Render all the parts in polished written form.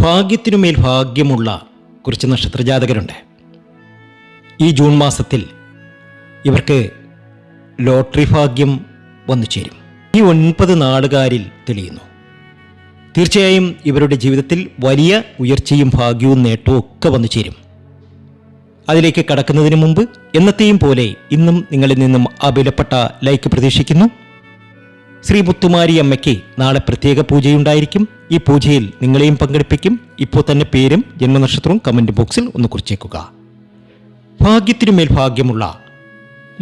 ഭാഗ്യത്തിനുമേൽ ഭാഗ്യമുള്ള കുറച്ച് നക്ഷത്രജാതകരുണ്ട്. ഈ ജൂൺ മാസത്തിൽ ഇവർക്ക് ലോട്ടറി ഭാഗ്യം വന്നു ചേരും. ഈ 9 നാളുകാരിൽ തെളിയുന്നു. തീർച്ചയായും ഇവരുടെ ജീവിതത്തിൽ വലിയ ഉയർച്ചയും ഭാഗ്യവും നേട്ടവും ഒക്കെ വന്നു ചേരും. അതിലേക്ക് കടക്കുന്നതിന് മുമ്പ് എന്നത്തെയും പോലെ ഇന്നും നിങ്ങളിൽ നിന്നും വിലപ്പെട്ട ലൈക്ക് പ്രതീക്ഷിക്കുന്നു. ശ്രീ മുത്തുമാരി അമ്മയ്ക്ക് നാളെ പ്രത്യേക പൂജയുണ്ടായിരിക്കും. ഈ പൂജയിൽ നിങ്ങളെയും പങ്കെടുപ്പിക്കും. ഇപ്പോൾ തന്നെ പേരും ജന്മനക്ഷത്രവും കമന്റ് ബോക്സിൽ ഒന്ന് കുറിച്ചേക്കുക. ഭാഗ്യത്തിനുമേൽ ഭാഗ്യമുള്ള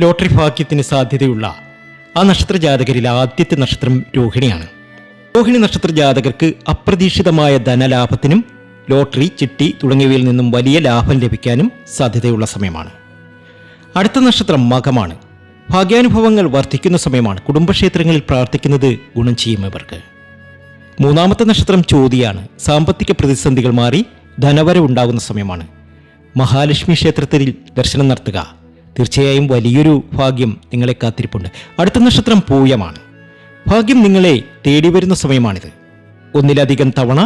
ലോട്ടറി ഭാഗ്യത്തിന് സാധ്യതയുള്ള ആ നക്ഷത്ര ജാതകരിൽ ആദ്യത്തെ നക്ഷത്രം രോഹിണിയാണ്. രോഹിണി നക്ഷത്ര ജാതകർക്ക് അപ്രതീക്ഷിതമായ ധനലാഭത്തിനും ലോട്ടറി, ചിട്ടി തുടങ്ങിയവയിൽ നിന്നും വലിയ ലാഭം ലഭിക്കാനും സാധ്യതയുള്ള സമയമാണ്. അടുത്ത നക്ഷത്രം മകമാണ്. ഭാഗ്യാനുഭവങ്ങൾ വർദ്ധിക്കുന്ന സമയമാണ്. കുടുംബക്ഷേത്രങ്ങളിൽ പ്രാർത്ഥിക്കുന്നത് ഗുണം ചെയ്യും ഇവർക്ക്. മൂന്നാമത്തെ നക്ഷത്രം ചോതിയാണ്. സാമ്പത്തിക പ്രതിസന്ധികൾ മാറി ധനവരവുണ്ടാകുന്ന സമയമാണ്. മഹാലക്ഷ്മി ക്ഷേത്രത്തിൽ ദർശനം നടത്തുക. തീർച്ചയായും വലിയൊരു ഭാഗ്യം നിങ്ങളെ കാത്തിരിപ്പുണ്ട്. അടുത്ത നക്ഷത്രം പൂയമാണ്. ഭാഗ്യം നിങ്ങളെ തേടി വരുന്ന സമയമാണിത്. ഒന്നിലധികം തവണ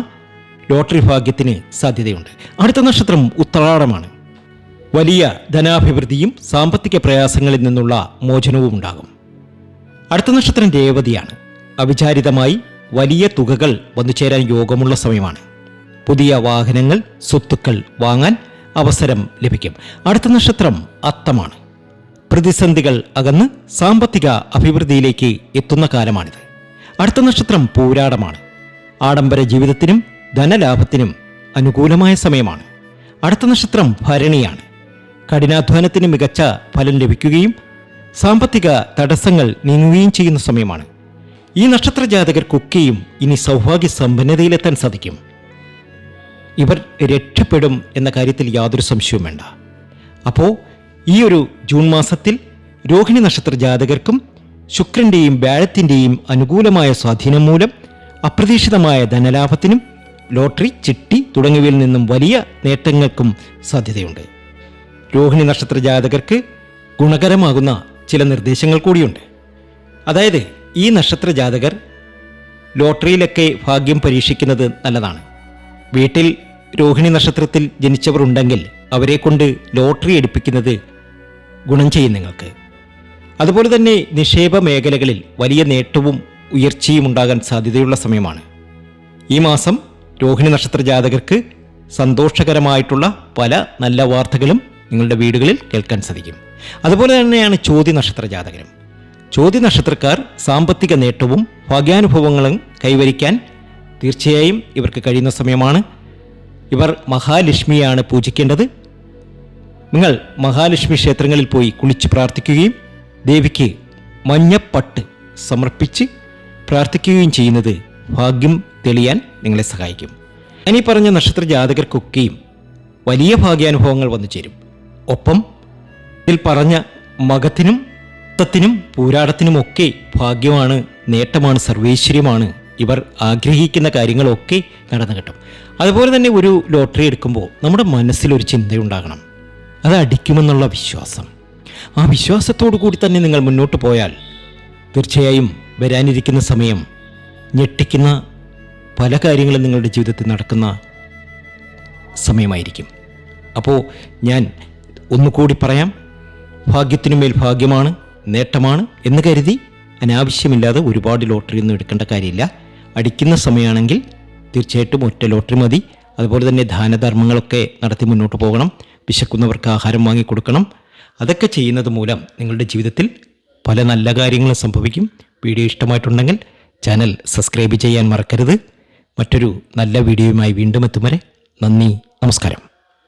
ലോട്ടറി ഭാഗ്യത്തിന് സാധ്യതയുണ്ട്. അടുത്ത നക്ഷത്രം ഉത്രാടമാണ്. വലിയ ധനാഭിവൃദ്ധിയും സാമ്പത്തിക പ്രയാസങ്ങളിൽ നിന്നുള്ള മോചനവും ഉണ്ടാകും. അടുത്ത നക്ഷത്രം രേവതിയാണ്. അവിചാരിതമായി വലിയ തുകകൾ വന്നു ചേരാൻ യോഗമുള്ള സമയമാണ്. പുതിയ വാഹനങ്ങൾ, സ്വത്തുക്കൾ വാങ്ങാൻ അവസരം ലഭിക്കും. അടുത്ത നക്ഷത്രം അത്തമാണ്. പ്രതിസന്ധികൾ അകന്ന് സാമ്പത്തിക അഭിവൃദ്ധിയിലേക്ക് എത്തുന്ന കാലമാണിത്. അടുത്ത നക്ഷത്രം പൂരാടമാണ്. ആഡംബര ജീവിതത്തിനും ധനലാഭത്തിനും അനുകൂലമായ സമയമാണ്. അടുത്ത നക്ഷത്രം ഭരണിയാണ്. കഠിനാധ്വാനത്തിന് മികച്ച ഫലം ലഭിക്കുകയും സാമ്പത്തിക തടസ്സങ്ങൾ നീങ്ങുകയും ചെയ്യുന്ന സമയമാണ്. ഈ നക്ഷത്ര ജാതകർക്കൊക്കെയും ഇനി സൗഭാഗ്യ സമ്പന്നതയിലെത്താൻ സാധിക്കും. ഇവർ രക്ഷപ്പെടും എന്ന കാര്യത്തിൽ യാതൊരു സംശയവും വേണ്ട. അപ്പോൾ ഈ ഒരു ജൂൺ മാസത്തിൽ രോഹിണി നക്ഷത്ര ജാതകർക്കും ശുക്രൻ്റെയും വ്യാഴത്തിൻ്റെയും അനുകൂലമായ സ്വാധീനം മൂലം അപ്രതീക്ഷിതമായ ധനലാഭത്തിനും ലോട്ടറി, ചിട്ടി തുടങ്ങിയവയിൽ നിന്നും വലിയ നേട്ടങ്ങൾക്കും സാധ്യതയുണ്ട്. രോഹിണി നക്ഷത്ര ജാതകർക്ക് ഗുണകരമാകുന്ന ചില നിർദ്ദേശങ്ങൾ കൂടിയുണ്ട്. അതായത് ഈ നക്ഷത്ര ജാതകർ ലോട്ടറിയിലൊക്കെ ഭാഗ്യം പരീക്ഷിക്കുന്നത് നല്ലതാണ്. വീട്ടിൽ രോഹിണി നക്ഷത്രത്തിൽ ജനിച്ചവർ ഉണ്ടെങ്കിൽ അവരെ കൊണ്ട് ലോട്ടറി എടുപ്പിക്കുന്നത് ഗുണം ചെയ്യും നിങ്ങൾക്ക്. അതുപോലെ തന്നെ നിക്ഷേപ മേഖലകളിൽ വലിയ നേട്ടവും ഉയർച്ചയും ഉണ്ടാകാൻ സാധ്യതയുള്ള സമയമാണ്. ഈ മാസം രോഹിണി നക്ഷത്ര ജാതകർക്ക് സന്തോഷകരമായിട്ടുള്ള പല നല്ല വാർത്തകളും നിങ്ങളുടെ വീടുകളിൽ കേൾക്കാൻ സാധിക്കും. അതുപോലെ തന്നെയാണ് ചോതി നക്ഷത്ര ജാതകരും. ചോതി നക്ഷത്രക്കാർ സാമ്പത്തിക നേട്ടവും ഭാഗ്യാനുഭവങ്ങളും കൈവരിക്കാൻ തീർച്ചയായും ഇവർക്ക് കഴിയുന്ന സമയമാണ്. ഇവർ മഹാലക്ഷ്മിയാണ് പൂജിക്കേണ്ടത്. നിങ്ങൾ മഹാലക്ഷ്മി ക്ഷേത്രങ്ങളിൽ പോയി കുളിച്ച് പ്രാർത്ഥിക്കുകയും ദേവിക്ക് മഞ്ഞപ്പട്ട് സമർപ്പിച്ച് പ്രാർത്ഥിക്കുകയും ചെയ്യുന്നത് ഭാഗ്യം തെളിയാൻ നിങ്ങളെ സഹായിക്കും. ഞാനീ പറഞ്ഞ നക്ഷത്ര ജാതകർക്കൊക്കെയും വലിയ ഭാഗ്യാനുഭവങ്ങൾ വന്നു ചേരും. ഒപ്പം ഇതിൽ പറഞ്ഞ മകത്തിനും ത്തിനും പൂരാടത്തിനുമൊക്കെ ഭാഗ്യമാണ്, നേട്ടമാണ്, സർവൈശ്വര്യമാണ്. ഇവർ ആഗ്രഹിക്കുന്ന കാര്യങ്ങളൊക്കെ നടന്നു കിട്ടും. അതുപോലെ തന്നെ ഒരു ലോട്ടറി എടുക്കുമ്പോൾ നമ്മുടെ മനസ്സിലൊരു ചിന്തയുണ്ടാകണം. അത് അടിക്കുമെന്നുള്ള വിശ്വാസം. ആ വിശ്വാസത്തോടു കൂടി തന്നെ നിങ്ങൾ മുന്നോട്ട് പോയാൽ തീർച്ചയായും വരാനിരിക്കുന്ന സമയം ഞെട്ടിക്കുന്ന പല കാര്യങ്ങളും നിങ്ങളുടെ ജീവിതത്തിൽ നടക്കുന്ന സമയമായിരിക്കും. അപ്പോൾ ഞാൻ ഒന്നുകൂടി പറയാം, ഭാഗ്യത്തിനുമേൽ ഭാഗ്യമാണ്, നേട്ടമാണ് എന്ന് കരുതി അനാവശ്യമില്ലാതെ ഒരുപാട് ലോട്ടറി ഒന്നും എടുക്കേണ്ട കാര്യമില്ല. അടിക്കുന്ന സമയമാണെങ്കിൽ തീർച്ചയായിട്ടും ഒറ്റ ലോട്ടറി മതി. അതുപോലെ തന്നെ ദാനധർമ്മങ്ങളൊക്കെ നടത്തി മുന്നോട്ട് പോകണം. വിശക്കുന്നവർക്ക് ആഹാരം വാങ്ങിക്കൊടുക്കണം. അതൊക്കെ ചെയ്യുന്നത് മൂലം നിങ്ങളുടെ ജീവിതത്തിൽ പല നല്ല കാര്യങ്ങളും സംഭവിക്കും. വീഡിയോ ഇഷ്ടമായിട്ടുണ്ടെങ്കിൽ ചാനൽ സബ്സ്ക്രൈബ് ചെയ്യാൻ മറക്കരുത്. മറ്റൊരു നല്ല വീഡിയോയുമായി വീണ്ടും എത്തും വരെ നന്ദി, നമസ്കാരം.